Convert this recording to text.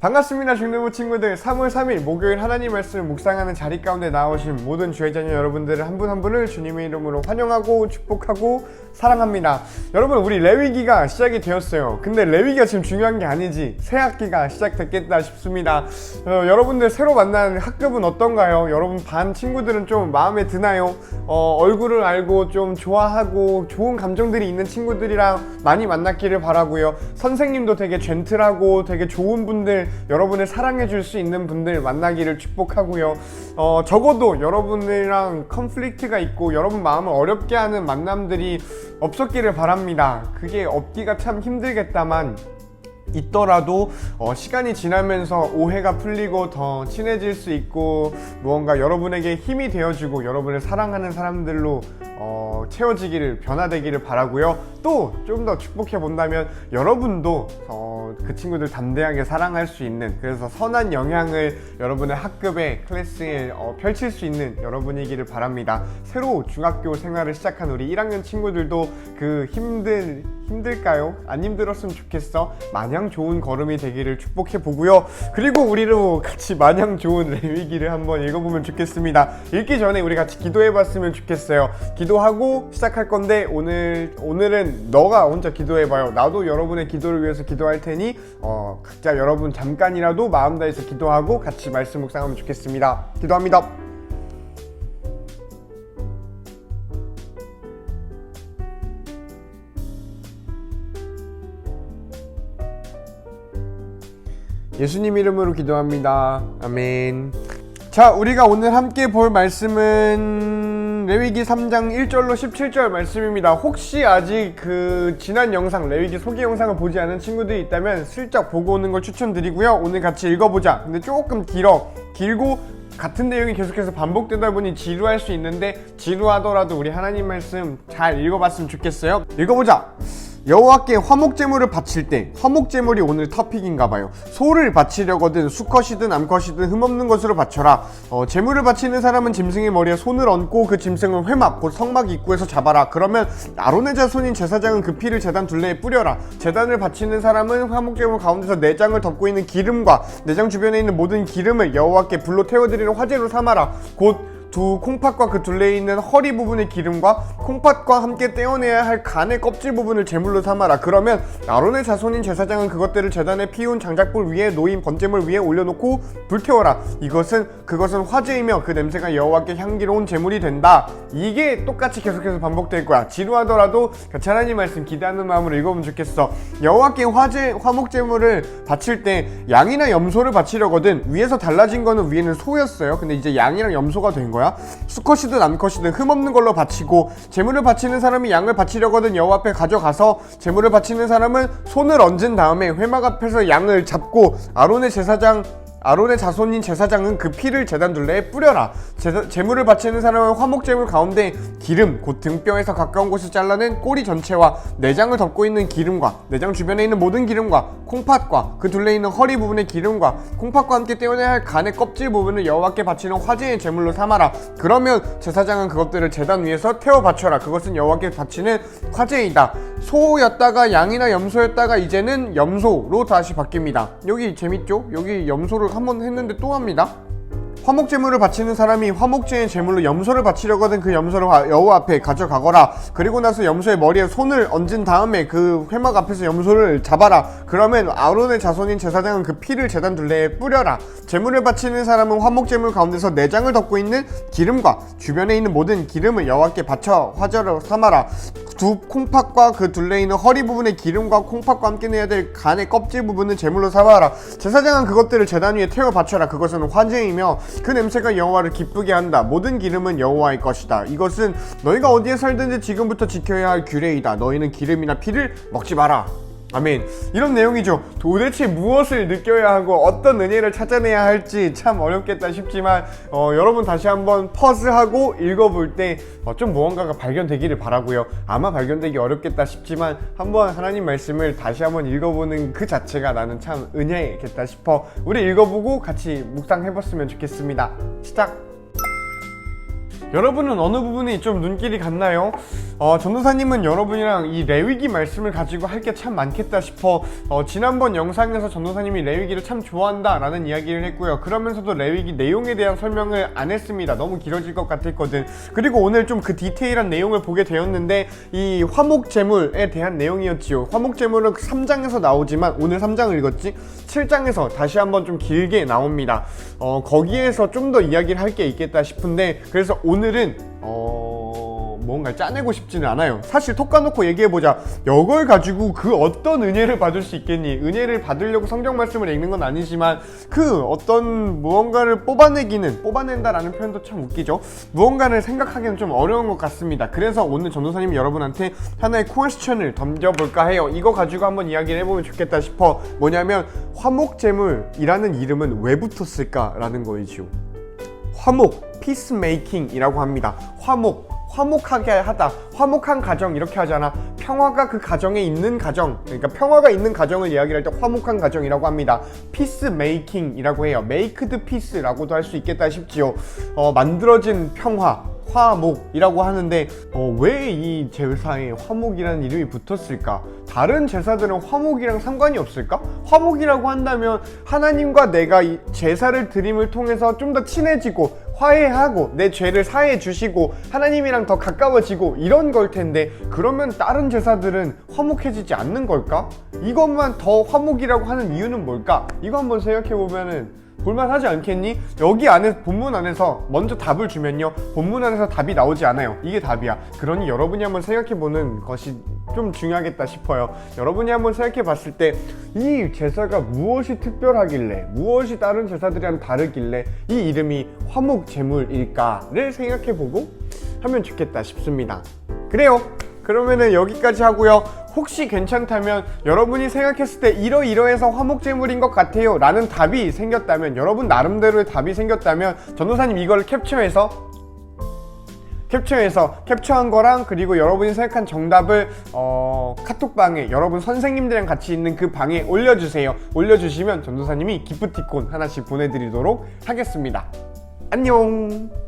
반갑습니다. 중등부 친구들. 3월 3일 목요일 하나님 말씀을 묵상하는 자리 가운데 나오신 모든 주의 자녀 여러분들을 한 분 한 분을 주님의 이름으로 환영하고 축복하고 사랑합니다. 여러분, 우리 레위기가 시작이 되었어요. 근데 레위기가 지금 중요한 게 아니지, 새 학기가 시작됐겠다 싶습니다. 여러분들 새로 만난 학급은 어떤가요? 여러분 반 친구들은 좀 마음에 드나요? 얼굴을 알고 좀 좋아하고 좋은 감정들이 있는 친구들이랑 많이 만났기를 바라고요. 선생님도 되게 젠틀하고 되게 좋은 분들, 여러분을 사랑해 줄 수 있는 분들 만나기를 축복하고요. 적어도 여러분이랑 컨플릭트가 있고 여러분 마음을 어렵게 하는 만남들이 없었기를 바랍니다. 그게 없기가 참 힘들겠다만 있더라도 시간이 지나면서 오해가 풀리고 더 친해질 수 있고 무언가 여러분에게 힘이 되어주고 여러분을 사랑하는 사람들로 채워지기를, 변화되기를 바라고요. 또 좀 더 축복해 본다면 여러분도 그 친구들 담대하게 사랑할 수 있는, 그래서 선한 영향을 여러분의 학급에, 클래스에 펼칠 수 있는 여러분이기를 바랍니다. 새로 중학교 생활을 시작한 우리 1학년 친구들도 그 힘들까요? 안 힘들었으면 좋겠어. 마냥 좋은 걸음이 되기를 축복해 보고요. 그리고 우리로 같이 마냥 좋은 레위기를 한번 읽어보면 좋겠습니다. 읽기 전에 우리 같이 기도해 봤으면 좋겠어요. 기도하고 시작할 건데 오늘은 너가 혼자 기도해 봐요. 나도 여러분의 기도를 위해서 기도할 테니 각자 여러분 잠깐이라도 마음 다해서 기도하고 같이 말씀 묵상하면 좋겠습니다. 기도합니다. 예수님 이름으로 기도합니다. 아멘. 자, 우리가 오늘 함께 볼 말씀은 레위기 3장 1절로 17절 말씀입니다. 혹시 아직 지난 영상, 레위기 소개 영상을 보지 않은 친구들이 있다면 슬쩍 보고 오는 걸 추천드리고요. 오늘 같이 읽어보자. 근데 조금 길고 같은 내용이 계속해서 반복되다 보니 지루할 수 있는데, 지루하더라도 우리 하나님 말씀 잘 읽어봤으면 좋겠어요. 읽어보자. 여호와께 화목제물을 바칠 때, 화목제물이 오늘 토픽인가봐요. 소를 바치려거든 수컷이든 암컷이든 흠없는 것으로 바쳐라. 제물을 바치는 사람은 짐승의 머리에 손을 얹고 그 짐승을 회막 곧 성막 입구에서 잡아라. 그러면 아론의 자손인 제사장은 그 피를 제단 둘레에 뿌려라. 제단을 바치는 사람은 화목제물 가운데서 내장을 덮고 있는 기름과 내장 주변에 있는 모든 기름을 여호와께 불로 태워드리는 화제로 삼아라. 곧 두 콩팥과 그 둘레에 있는 허리 부분의 기름과 콩팥과 함께 떼어내야 할 간의 껍질 부분을 제물로 삼아라. 그러면 아론의 자손인 제사장은 그것들을 제단에 피운 장작불 위에 놓인 번제물 위에 올려놓고 불태워라. 그것은 화제이며 그 냄새가 여호와께 향기로운 제물이 된다. 이게 똑같이 계속해서 반복될 거야. 지루하더라도 같이 하나님 말씀 기대하는 마음으로 읽어보면 좋겠어. 여호와께 화목제물을 바칠 때 양이나 염소를 바치려거든 위에서 달라진 거는 위에는 소였어요. 근데 이제 양이랑 염소가 된 거야. 수컷이든 암컷이든 흠없는 걸로 바치고, 제물을 바치는 사람이 양을 바치려거든 여호와 앞에 가져가서 제물을 바치는 사람은 손을 얹은 다음에 회막 앞에서 양을 잡고 아론의 자손인 제사장은 그 피를 제단 둘레에 뿌려라. 제물을 바치는 사람은 화목제물 가운데 기름 곧 등뼈에서 가까운 곳을 잘라낸 꼬리 전체와 내장을 덮고 있는 기름과 내장 주변에 있는 모든 기름과 콩팥과 그 둘레에 있는 허리 부분의 기름과 콩팥과 함께 떼어내야 할 간의 껍질 부분을 여호와께 바치는 화제의 제물로 삼아라. 그러면 제사장은 그것들을 제단 위에서 태워 바쳐라. 그것은 여호와께 바치는 화제이다. 소였다가 양이나 염소였다가 이제는 염소로 다시 바뀝니다. 여기 재밌죠? 여기 염소를 한번 했는데 또 합니다. 화목제물을 바치는 사람이 화목제의 제물로 염소를 바치려거든 그 염소를 여호와 앞에 가져가거라. 그리고 나서 염소의 머리에 손을 얹은 다음에 그 회막 앞에서 염소를 잡아라. 그러면 아론의 자손인 제사장은 그 피를 제단 둘레에 뿌려라. 제물을 바치는 사람은 화목제물 가운데서 내장을 덮고 있는 기름과 주변에 있는 모든 기름을 여호와께 바쳐 화제로 삼아라. 두 콩팥과 그 둘레에 있는 허리 부분의 기름과 콩팥과 함께 내야 될 간의 껍질 부분을 제물로 삼아라. 제사장은 그것들을 제단 위에 태워 바쳐라. 그것은 화제이며 그 냄새가 여호와를 기쁘게 한다. 모든 기름은 여호와의 것이다. 이것은 너희가 어디에 살든지 지금부터 지켜야 할 규례이다. 너희는 기름이나 피를 먹지 마라. 아멘. 이런 내용이죠. 도대체 무엇을 느껴야 하고 어떤 은혜를 찾아내야 할지 참 어렵겠다 싶지만 여러분 다시 한번 퍼즈하고 읽어볼 때 좀 무언가가 발견되기를 바라고요. 아마 발견되기 어렵겠다 싶지만 한번 하나님 말씀을 다시 한번 읽어보는 그 자체가 나는 참 은혜겠다 싶어. 우리 읽어보고 같이 묵상해봤으면 좋겠습니다. 시작! 여러분은 어느 부분이 좀 눈길이 갔나요? 전도사님은 여러분이랑 이 레위기 말씀을 가지고 할 게 참 많겠다 싶어 지난번 영상에서 전도사님이 레위기를 참 좋아한다 라는 이야기를 했고요. 그러면서도 레위기 내용에 대한 설명을 안 했습니다. 너무 길어질 것 같았거든. 그리고 오늘 좀 그 디테일한 내용을 보게 되었는데 이 화목제물에 대한 내용이었지요. 화목제물은 3장에서 나오지만 오늘 3장을 읽었지 7장에서 다시 한번 좀 길게 나옵니다. 거기에서 좀 더 이야기를 할 게 있겠다 싶은데 그래서 오늘은 뭔가 짜내고 싶지는 않아요. 사실 톡 까놓고 얘기해보자. 이걸 가지고 그 어떤 은혜를 받을 수 있겠니? 은혜를 받으려고 성경 말씀을 읽는 건 아니지만 그 어떤 무언가를 뽑아낸다라는 표현도 참 웃기죠. 무언가를 생각하기는 좀 어려운 것 같습니다. 그래서 오늘 전도사님이 여러분한테 하나의 퀘스천을 던져볼까 해요. 이거 가지고 한번 이야기를 해보면 좋겠다 싶어. 뭐냐면 화목제물이라는 이름은 왜 붙었을까라는 거이지요. 화목, 피스메이킹이라고 합니다. 화목하게 하다, 화목한 가정 이렇게 하잖아. 평화가 그 가정에 있는 가정, 그러니까 평화가 있는 가정을 이야기할 때 화목한 가정이라고 합니다. 피스메이킹이라고 해요. 메이크드 피스라고도 할 수 있겠다 싶지요. 만들어진 평화, 화목이라고 하는데 왜 이 제사에 화목이라는 이름이 붙었을까? 다른 제사들은 화목이랑 상관이 없을까? 화목이라고 한다면 하나님과 내가 이 제사를 드림을 통해서 좀 더 친해지고 화해하고 내 죄를 사해 주시고 하나님이랑 더 가까워지고 이런 걸 텐데 그러면 다른 제사들은 화목해지지 않는 걸까? 이것만 더 화목이라고 하는 이유는 뭘까? 이거 한번 생각해 보면은 볼만하지 않겠니? 여기 안에 본문 안에서 먼저 답을 주면요 본문 안에서 답이 나오지 않아요. 이게 답이야. 그러니 여러분이 한번 생각해보는 것이 좀 중요하겠다 싶어요. 여러분이 한번 생각해 봤을 때 이 제사가 무엇이 특별하길래 무엇이 다른 제사들이랑 다르길래 이 이름이 화목제물일까를 생각해보고 하면 좋겠다 싶습니다. 그래요. 그러면은 여기까지 하고요. 혹시 괜찮다면 여러분이 생각했을 때 이러이러해서 화목제물인 것 같아요 라는 답이 생겼다면 여러분 나름대로의 답이 생겼다면 전도사님 이걸 캡처한 거랑 그리고 여러분이 생각한 정답을 카톡방에 여러분 선생님들이랑 같이 있는 그 방에 올려주세요. 올려주시면 전도사님이 기프티콘 하나씩 보내드리도록 하겠습니다. 안녕.